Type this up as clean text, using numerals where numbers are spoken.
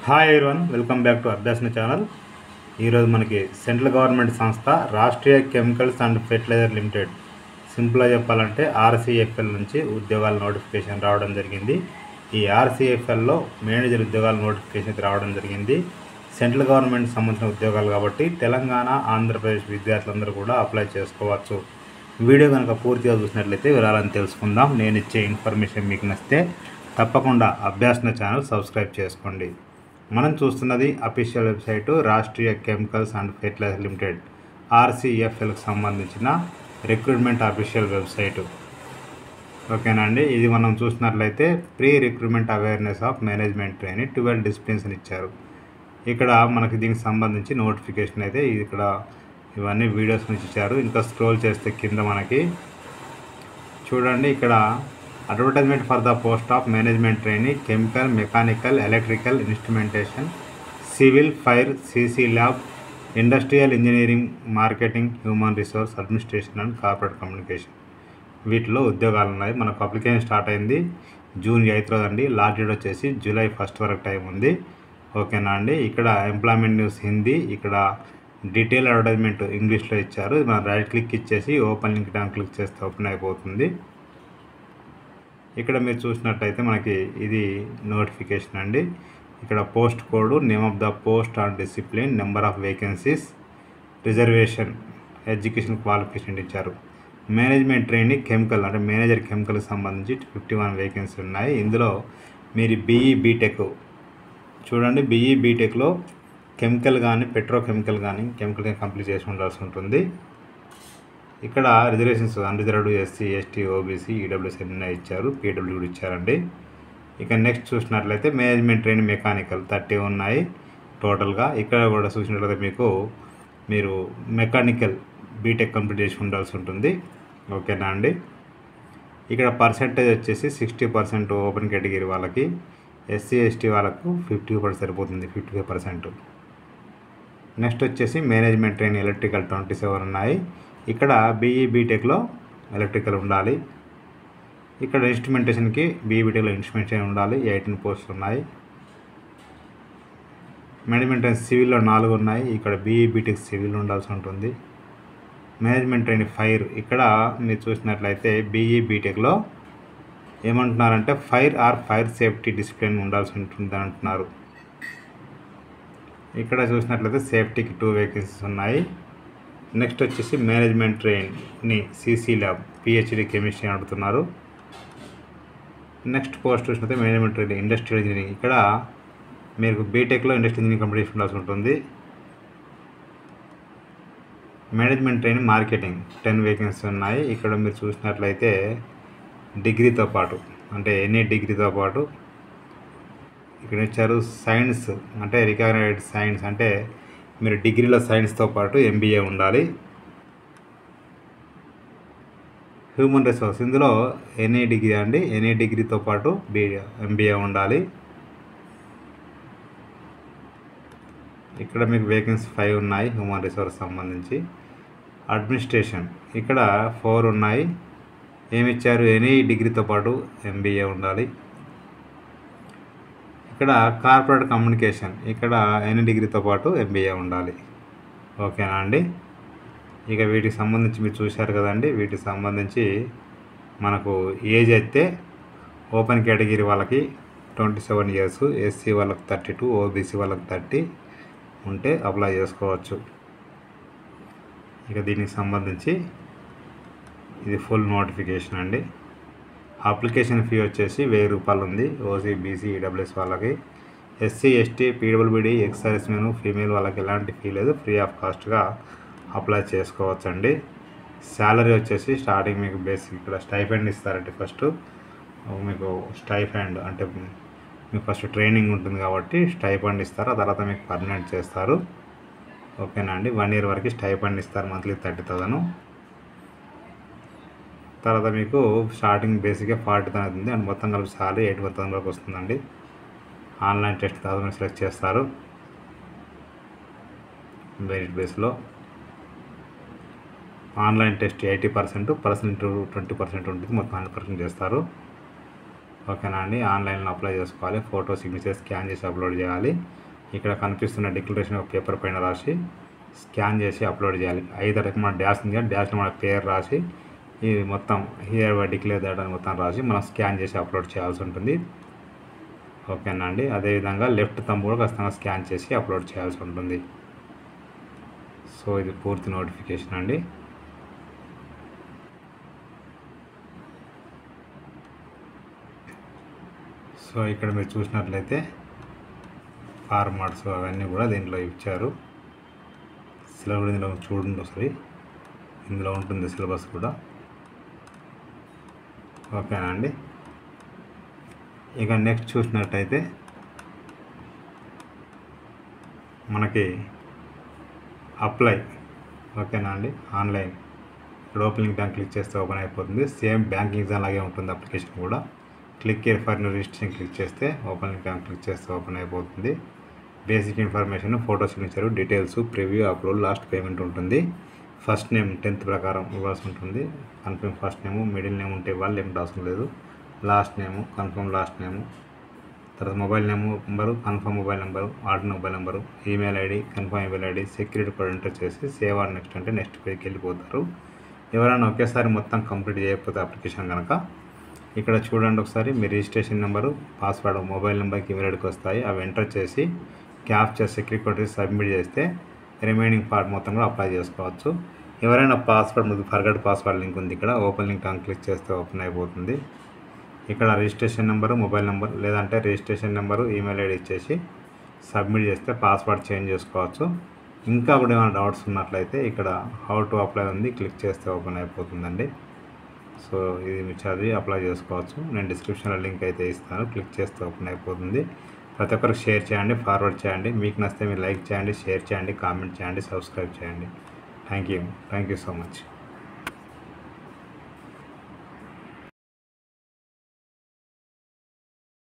Hi everyone, welcome back to Abhyasana channel. ఈరోజు మనకి central government సంస్థ Rashtriya chemicals and fertilizer limited, సింపుల్గా చెప్పాలంటే ఆర్సీఎఫ్ఎల్ నుంచి ఉద్యోగాల నోటిఫికేషన్ రావడం జరిగింది. ఈ ఆర్సీఎఫ్ఎల్లో మేనేజర్ ఉద్యోగాల నోటిఫికేషన్ రావడం జరిగింది. సెంట్రల్ గవర్నమెంట్ సంబంధించిన ఉద్యోగాలు కాబట్టి తెలంగాణ, ఆంధ్రప్రదేశ్ విద్యార్థులందరూ కూడా అప్లై చేసుకోవచ్చు. వీడియో కనుక పూర్తిగా చూసినట్లయితే వివరాలను తెలుసుకుందాం. నేను ఇచ్చే ఇన్ఫర్మేషన్ మీకు నచ్చితే తప్పకుండా అభ్యాసన ఛానల్ సబ్స్క్రైబ్ చేసుకోండి. మనం చూస్తున్నది official website Rashtriya chemicals and fertilizer limited ఆర్సీఎఫ్ఎల్కి సంబంధించిన రిక్రూట్మెంట్ అఫీషియల్ వెబ్సైటు. ఓకేనా అండి. ఇది మనం చూసినట్లయితే pre recruitment awareness of management అని 12 డిసిప్లిన్స్ ఇచ్చారు. ఇక్కడ మనకి దీనికి సంబంధించి నోటిఫికేషన్ అయితే ఇక్కడ ఇవన్నీ వీడియోస్ నుంచి ఇచ్చారు. ఇంకా స్క్రోల్ చేస్తే కింద మనకి చూడండి, ఇక్కడ advertisement for the post of management trainee chemical, mechanical, electrical, instrumentation, civil, fire, CC lab, industrial engineering, marketing, human resource administration and corporate communication, వీటిలో ఉద్యోగాలు ఉన్నాయి. మనకు అప్లికేషన్ స్టార్ట్ అయింది జూన్ 8 అండి. లాస్ట్ డేట్ వచ్చేసి జూలై 1 వరకు టైం ఉంది. ఓకేనా అండి. ఇక్కడ ఎంప్లాయ్మెంట్ న్యూస్ హిందీ, ఇక్కడ డీటెయిల్ అడ్వర్టైజ్మెంట్ ఇంగ్లీష్లో ఇచ్చారు. మనం రైట్ క్లిక్ ఇచ్చేసి ఓపెన్ లింక్ క్లిక్ చేస్తే ఓపెన్ అయిపోతుంది. ఇక్కడ మీరు చూసినట్టయితే మనకి ఇది నోటిఫికేషన్ అండి. ఇక్కడ post code, name of the post and discipline, number of vacancies, reservation, education qualification ఇచ్చారు. మేనేజ్మెంట్ ట్రైనీ కెమికల్ అంటే మేనేజర్ కెమికల్కి సంబంధించి 51 వేకెన్సీ ఉన్నాయి. ఇందులో మీరు బీఈ బీటెక్ చూడండి, బీఈ బీటెక్లో కెమికల్ కానీ పెట్రోకెమికల్ కానీ కెమికల్ కంప్లీట్ చేసి ఉండాల్సి ఉంటుంది. ఇక్కడ reservations unreserved, SC, ST, OBC, EWS అన్నీ ఇచ్చారు. పీడబ్ల్యూ కూడా ఇచ్చారండి. ఇక నెక్స్ట్ చూసినట్లయితే మేనేజ్మెంట్ ట్రైన్ మెకానికల్ 30 ఉన్నాయి టోటల్గా. ఇక్కడ కూడా చూసినట్లయితే మీరు మెకానికల్ బీటెక్ కంప్లీట్ చేసి ఉండాల్సి ఉంటుంది. ఓకేనా అండి. ఇక్కడ పర్సెంటేజ్ వచ్చేసి 60% ఓపెన్ కేటగిరీ వాళ్ళకి, ఎస్సీ, ఎస్టీ వాళ్ళకు 50% సరిపోతుంది, 55%. నెక్స్ట్ వచ్చేసి మేనేజ్మెంట్ ట్రైన్ ఎలక్ట్రికల్ 27 ఉన్నాయి. ఇక్కడ బీఈ బీటెక్లో ఎలక్ట్రికల్ ఉండాలి. ఇక్కడ ఇన్స్ట్రుమెంటేషన్కి బీఈ బీటెక్లో ఇన్స్ట్రుమెంటేషన్ ఉండాలి. 18 పోస్టులు ఉన్నాయి. మేనేజ్మెంట్ ట్రైన్ సివిల్లో 4 ఉన్నాయి. ఇక్కడ బీఈ బీటెక్ సివిల్ ఉండాల్సి ఉంటుంది. మేనేజ్మెంట్ ట్రైన్ ఫైర్, ఇక్కడ మీరు చూసినట్లయితే బీఈ బీటెక్లో ఏమంటున్నారంటే ఫైర్ సేఫ్టీ డిసిప్లిన్ ఉండాల్సి ఉంటుంది అంటున్నారు. ఇక్కడ చూసినట్లయితే సేఫ్టీకి 2 వేకెన్సీస్ ఉన్నాయి. నెక్స్ట్ వచ్చేసి management trainee CC lab PhD chemistry అడుగుతున్నారు. నెక్స్ట్ పోస్ట్ చూసినట్లయితే మేనేజ్మెంట్ ట్రైన్ ఇండస్ట్రియల్ ఇంజనీరింగ్, ఇక్కడ మీరు బీటెక్లో ఇండస్ట్రియల్ ఇంజనీరింగ్ కంప్లీట్ ఉండాల్సి ఉంటుంది. మేనేజ్మెంట్ ట్రైన్ మార్కెటింగ్ 10 వేకెన్సీ ఉన్నాయి. ఇక్కడ మీరు చూసినట్లయితే డిగ్రీతో పాటు అంటే ఎనీ డిగ్రీతో పాటు ఇక్కడ ఇచ్చారు. సైన్స్ అంటే రికగ్నైజ్డ్ సైన్స్ అంటే మీరు డిగ్రీలో సైన్స్తో పాటు ఎంబీఏ ఉండాలి. హ్యూమన్ రిసోర్స్, ఇందులో ఎనీ డిగ్రీ అండి, ఎనీ డిగ్రీతో పాటు ఎంబీఏ ఉండాలి. ఇక్కడ మీకు వేకెన్సీ 5 ఉన్నాయి హ్యూమన్ రిసోర్స్ సంబంధించి. అడ్మినిస్ట్రేషన్ ఇక్కడ 4 ఉన్నాయి. ఏమిచ్చారు, ఎనీ డిగ్రీతో పాటు ఎంబీఏ ఉండాలి. ఇక్కడ కార్పొరేట్ కమ్యూనికేషన్, ఇక్కడ ఎనీ డిగ్రీతో పాటు ఎంబీఏ ఉండాలి. ఓకేనా అండి. ఇక వీటికి సంబంధించి మీరు చూశారు కదండి. వీటికి సంబంధించి మనకు ఏజ్ అయితే ఓపెన్ కేటగిరీ వాళ్ళకి 27 ఇయర్స్, ఎస్సీ వాళ్ళకి 32, ఓబీసీ వాళ్ళకి 30 ఉంటే అప్లై చేసుకోవచ్చు. ఇక దీనికి సంబంధించి ఇది ఫుల్ నోటిఫికేషన్ అండి. అప్లికేషన్ ఫీ వచ్చేసి 1000 రూపాయలు ఉంది. ఓసీ, బీసీ, ఈడబ్ల్యూఎస్ వాళ్ళకి. SC, ST, PWBD, ex service men, female వాళ్ళకి ఎలాంటి ఫీ లేదు, ఫ్రీ ఆఫ్ కాస్ట్గా అప్లై చేసుకోవచ్చండి. శాలరీ వచ్చేసి స్టార్టింగ్ మీకు బేసిక్ ఇక్కడ స్టైఫండ్ ఇస్తారంటే ఫస్ట్ మీకు స్టైఫండ్ అంటే మీకు ఫస్ట్ ట్రైనింగ్ ఉంటుంది కాబట్టి స్టైఫండ్ ఇస్తారు. ఆ తర్వాత మీకు పర్మనెంట్ చేస్తారు. ఓకేనా అండి. 1 ఇయర్ వరకు స్టైఫండ్ ఇస్తారు, మంత్లీ 30,000. తర్వాత మీకు స్టార్టింగ్ బేసిక్గా 40,000 అవుతుంది అండ్ మొత్తం కలిపి సాలరీ 81,000 వరకు వస్తుందండి. ఆన్లైన్ టెస్ట్ తర్వాత సెలెక్ట్ చేస్తారు మెరిట్ బేస్లో. ఆన్లైన్ టెస్ట్ 80%, పర్సనల్ ఇంటర్వ్యూ 20% ఉంటుంది, మొత్తం 100% చేస్తారు. ఓకేనా అండి. ఆన్లైన్లో అప్లై చేసుకోవాలి. ఫోటో సిగ్నేచర్ స్కాన్ చేసి అప్లోడ్ చేయాలి. ఇక్కడ కనిపిస్తున్న డిక్లరేషన్ ఒక పేపర్ పైన రాసి స్కాన్ చేసి అప్లోడ్ చేయాలి. 5 రికమెండ్ డాష్ ఉంది కదా, డాష్లో మన పేరు రాసి ఇది మొత్తం హియర్ బై డిక్లేర్ దట్ అని మొత్తం రాసి మనం స్కాన్ చేసి అప్లోడ్ చేయాల్సి ఉంటుంది. ఓకేనా అండి. అదేవిధంగా లెఫ్ట్ థంబ్ కూడా ఖచ్చితంగా స్కాన్ చేసి అప్లోడ్ చేయాల్సి ఉంటుంది. సో ఇది పూర్తి నోటిఫికేషన్ అండి. సో ఇక్కడ మీరు చూసినట్లయితే ఫార్మాట్స్ అవన్నీ కూడా దీంట్లో ఇచ్చారు. సిలబస్ ఇందులో చూడండి ఒకసారి, ఇందులో ఉంటుంది సిలబస్ కూడా. ఓకేనా అండి. ఇక నెక్స్ట్ చూసినట్టయితే మనకి అప్లై, ఓకేనా అండి, ఆన్లైన్. ఇక్కడ ఓపెనింగ్ బ్యాంక్ క్లిక్ చేస్తే ఓపెన్ అయిపోతుంది. సేమ్ బ్యాంకింగ్ ఎగ్జామ్ లాగే ఉంటుంది అప్లికేషన్ కూడా. Click here for new registration click చేస్తే ఓపెనింగ్ బ్యాంక్ క్లిక్ చేస్తే ఓపెన్ అయిపోతుంది. Basic information, photo signature, details, preview, upload, last payment ఉంటుంది. ఫస్ట్ నేమ్ 10th ప్రకారం ఇవ్వాల్సి ఉంటుంది. Confirm first name, middle name ఉంటే ఇవ్వాలి, ఏమిటి అవసరం లేదు. Last name, confirm last name, తర్వాత mobile number, confirm mobile number, order mobile number, email ID, confirm email ID, security code enter చేసి సేవ్ ఆర్ నెక్స్ట్ అంటే నెక్స్ట్ పేజ్కి వెళ్ళిపోతారు. ఎవరైనా ఒకేసారి మొత్తం కంప్లీట్ చేయకపోతే అప్లికేషన్ కనుక ఇక్కడ చూడండి ఒకసారి, మీ రిజిస్ట్రేషన్ నెంబరు, పాస్వర్డ్ మొబైల్ నెంబర్కి ఈమెయిల్ ఐడికి వస్తాయి. అవి ఎంటర్ చేసి క్యాప్చర్ సెక్యూరిటీ కోడ్ సబ్మిట్ చేస్తే రిమైనింగ్ పార్ట్ మొత్తం కూడా అప్లై చేసుకోవచ్చు. ఎవరైనా పాస్వర్డ్ ఫర్గట్ పాస్వర్డ్ లింక్ ఉంది, ఇక్కడ ఓపెన్ లింక్ అని క్లిక్ చేస్తే ఓపెన్ అయిపోతుంది. ఇక్కడ రిజిస్ట్రేషన్ నెంబరు, మొబైల్ నెంబర్ లేదంటే రిజిస్ట్రేషన్ నెంబరు, ఈమెయిల్ ఐడి ఇచ్చేసి సబ్మిట్ చేస్తే పాస్వర్డ్ చేంజ్ చేసుకోవచ్చు. ఇంకా కూడా ఏమైనా డౌట్స్ ఉన్నట్లయితే ఇక్కడ హౌ టు అప్లై ఉంది, క్లిక్ చేస్తే ఓపెన్ అయిపోతుందండి. సో ఇది మీరు చదివి అప్లై చేసుకోవచ్చు. నేను డిస్క్రిప్షన్లో లింక్ అయితే ఇస్తాను, క్లిక్ చేస్తే ఓపెన్ అయిపోతుంది. ప్రతి ఒక్కరికి షేర్ చేయండి, ఫార్వర్డ్ చేయండి. మీకు నచ్చితే మీరు లైక్ చేయండి, షేర్ చేయండి, కామెంట్ చేయండి, సబ్స్క్రైబ్ చేయండి. Thank you so much.